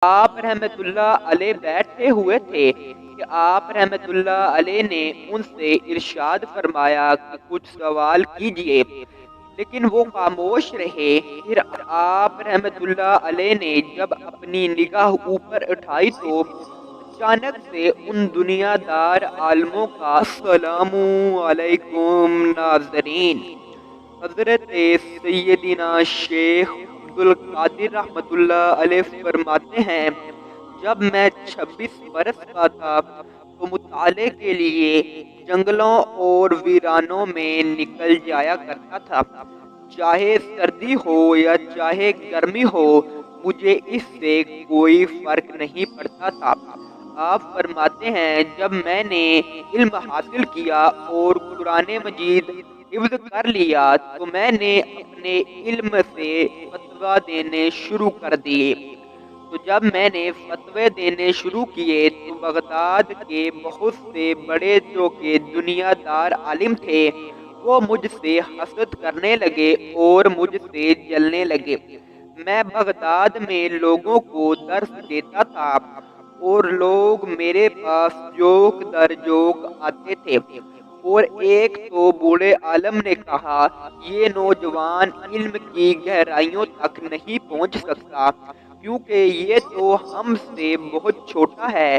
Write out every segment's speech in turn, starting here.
آپ رحمت اللہ علیہ بیٹھے ہوئے تھے کہ آپ رحمت اللہ علیہ نے ان سے ارشاد فرمایا کہ کچھ سوال کیجئے، لیکن وہ خاموش رہے۔ پھر آپ رحمت اللہ علیہ نے جب اپنی نگاہ اوپر اٹھائی تو اچانک سے ان دنیا دار عالموں کا السلام علیکم ناظرین۔ حضرت سیدنا شیخ عبدالقادر رحمت اللہ علیہ فرماتے ہیں، جب میں 26 برس کا تھا تو مطالعے کے لیے جنگلوں اور ویرانوں میں نکل جایا کرتا تھا۔ چاہے سردی ہو یا چاہے گرمی ہو، مجھے اس سے کوئی فرق نہیں پڑتا تھا۔ آپ فرماتے ہیں، جب میں نے علم حاصل کیا اور قرآن مجید حفظ کر لیا تو میں نے اپنے علم سے فتویٰ دینے شروع کر دیے۔ تو جب میں نے فتوے دینے شروع کیے تو بغداد کے بہت سے بڑے جو کہ دنیا دار عالم تھے، وہ مجھ سے حسد کرنے لگے اور مجھ سے جلنے لگے۔ میں بغداد میں لوگوں کو درس دیتا تھا اور لوگ میرے پاس جوک در جوک آتے تھے، اور ایک تو بوڑھے عالم نے کہا، یہ نوجوان علم کی گہرائیوں تک نہیں پہنچ سکتا کیونکہ یہ تو ہم سے بہت چھوٹا ہے،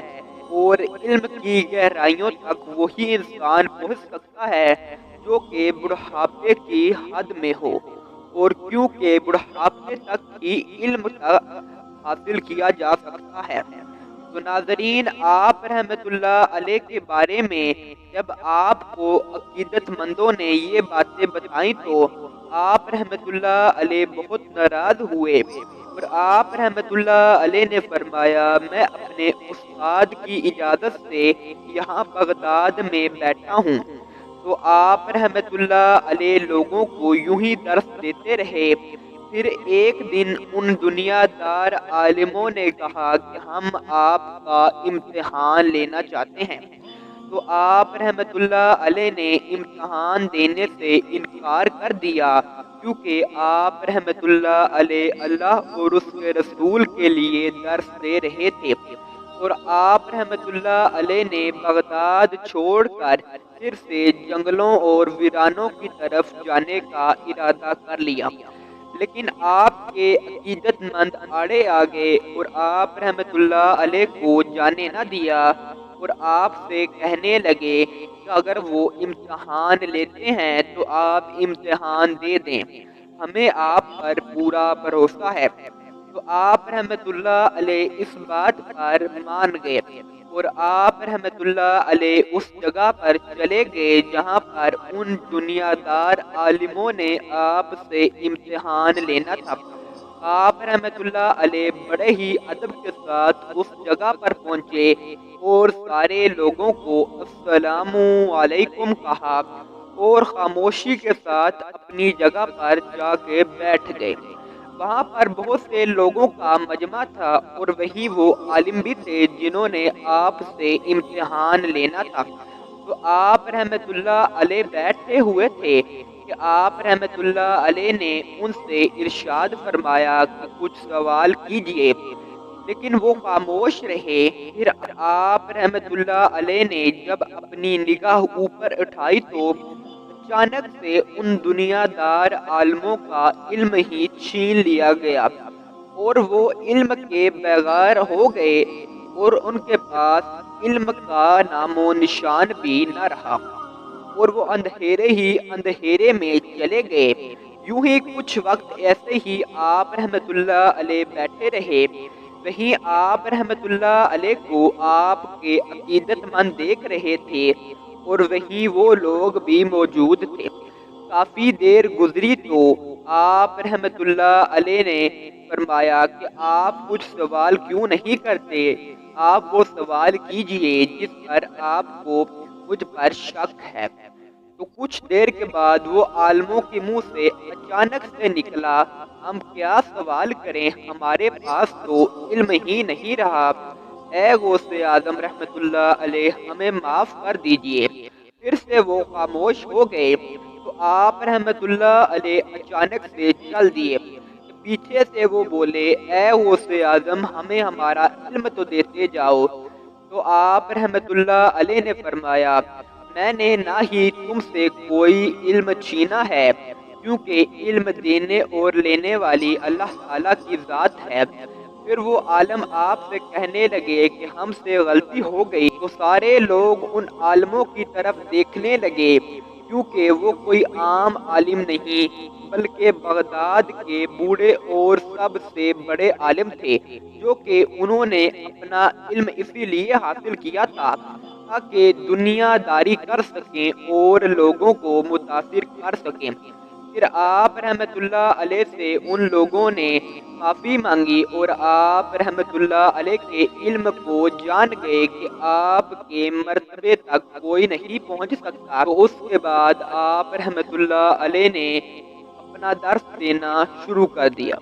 اور علم کی گہرائیوں تک وہی انسان پہنچ سکتا ہے جو کہ بڑھاپے کی حد میں ہو، اور کیونکہ بڑھاپے تک ہی علم حاصل کیا جا سکتا ہے۔ تو ناظرین، آپ رحمت اللہ علیہ کے بارے میں جب آپ کو عقیدت مندوں نے یہ باتیں بتائیں تو آپ رحمت اللہ علیہ بہت ناراض ہوئے، اور آپ رحمت اللہ علیہ نے فرمایا، میں اپنے استاد کی اجازت سے یہاں بغداد میں بیٹھا ہوں۔ تو آپ رحمت اللہ علیہ لوگوں کو یوں ہی درس دیتے رہے۔ پھر ایک دن ان دنیا دار عالموں نے کہا کہ ہم آپ کا امتحان لینا چاہتے ہیں۔ تو آپ رحمت اللہ علیہ نے امتحان دینے سے انکار کر دیا، کیونکہ آپ رحمت اللہ علیہ اللہ اور اس کے رسول کے لیے درس دے رہے تھے، اور آپ رحمت اللہ علیہ نے بغداد چھوڑ کر پھر سے جنگلوں اور ویرانوں کی طرف جانے کا ارادہ کر لیا۔ لیکن آپ کے عقیدت مند آڑے آگے اور آپ رحمت اللہ علیہ کو جانے نہ دیا، اور آپ سے کہنے لگے کہ اگر وہ امتحان لیتے ہیں تو آپ امتحان دے دیں، ہمیں آپ پر پورا بھروسہ ہے۔ تو آپ رحمت اللہ علیہ اس بات پر مان گئے، اور آپ رحمت اللہ علیہ اس جگہ پر چلے گئے جہاں پر ان دنیا دار عالموں نے آپ سے امتحان لینا تھا۔ آپ رحمت اللہ علیہ بڑے ہی ادب کے ساتھ اس جگہ پر پہنچے اور سارے لوگوں کو السلام علیکم کہا، اور خاموشی کے ساتھ اپنی جگہ پر جا کے بیٹھ گئے۔ وہاں پر بہت سے لوگوں کا مجمع تھا، اور وہی وہ عالم بھی تھے جنہوں نے آپ سے امتحان لینا تھا۔ تو آپ رحمت اللہ علیہ بیٹھے ہوئے تھے کہ آپ رحمت اللہ علیہ نے ان سے ارشاد فرمایا کہ کچھ سوال کیجئے، لیکن وہ خاموش رہے۔ پھر آپ رحمت اللہ علیہ نے جب اپنی نگاہ اوپر اٹھائی تو اچانک سے ان دنیا دار عالموں کا علم ہی چھین لیا گیا، اور وہ علم کے بغیر ہو گئے، اور ان کے پاس علم کا نام و نشان بھی نہ رہا، اور وہ اندھیرے ہی اندھیرے میں چلے گئے۔ یوں ہی کچھ وقت ایسے ہی آپ رحمت اللہ علیہ بیٹھے رہے۔ وہیں آپ رحمت اللہ علیہ کو آپ کے عقیدت مند دیکھ رہے تھے، اور وہیں وہ لوگ بھی موجود تھے۔ کافی دیر گزری تو آپ رحمت اللہ علیہ نے فرمایا کہ آپ کچھ سوال کیوں نہیں کرتے، آپ وہ سوال کیجئے جس پر آپ کو مجھ پر شک ہے۔ تو کچھ دیر کے بعد وہ عالموں کے منہ سے اچانک سے نکلا، ہم کیا سوال کریں، ہمارے پاس تو علم ہی نہیں رہا، اے غوث اعظم رحمت اللہ علیہ ہمیں معاف کر دیجئے۔ پھر سے وہ خاموش ہو گئے۔ تو آپ رحمت اللہ علیہ اچانک سے چل دیے۔ پیچھے سے وہ بولے اے غوث اعظم ہمیں ہمارا علم تو دیتے جاؤ۔ تو آپ رحمت اللہ علیہ نے فرمایا میں نے نہ ہی تم سے کوئی علم چھینا ہے، کیونکہ علم دینے اور لینے والی اللہ تعالیٰ کی ذات ہے۔ پھر وہ عالم آپ سے کہنے لگے کہ ہم سے غلطی ہو گئی، تو سارے لوگ ان عالموں کی طرف دیکھنے لگے، کیونکہ وہ کوئی عام عالم نہیں بلکہ بغداد کے بوڑھے اور سب سے بڑے عالم تھے، جو کہ انہوں نے اپنا علم اسی لیے حاصل کیا تھا تاکہ دنیا داری کر سکیں اور لوگوں کو متاثر کر سکیں۔ پھر آپ رحمت اللہ علیہ سے ان لوگوں نے معافی مانگی اور آپ رحمت اللہ علیہ کے علم کو جان گئے کہ آپ کے مرتبے تک کوئی نہیں پہنچ سکتا۔ تو اس کے بعد آپ رحمت اللہ علیہ نے اپنا درس دینا شروع کر دیا۔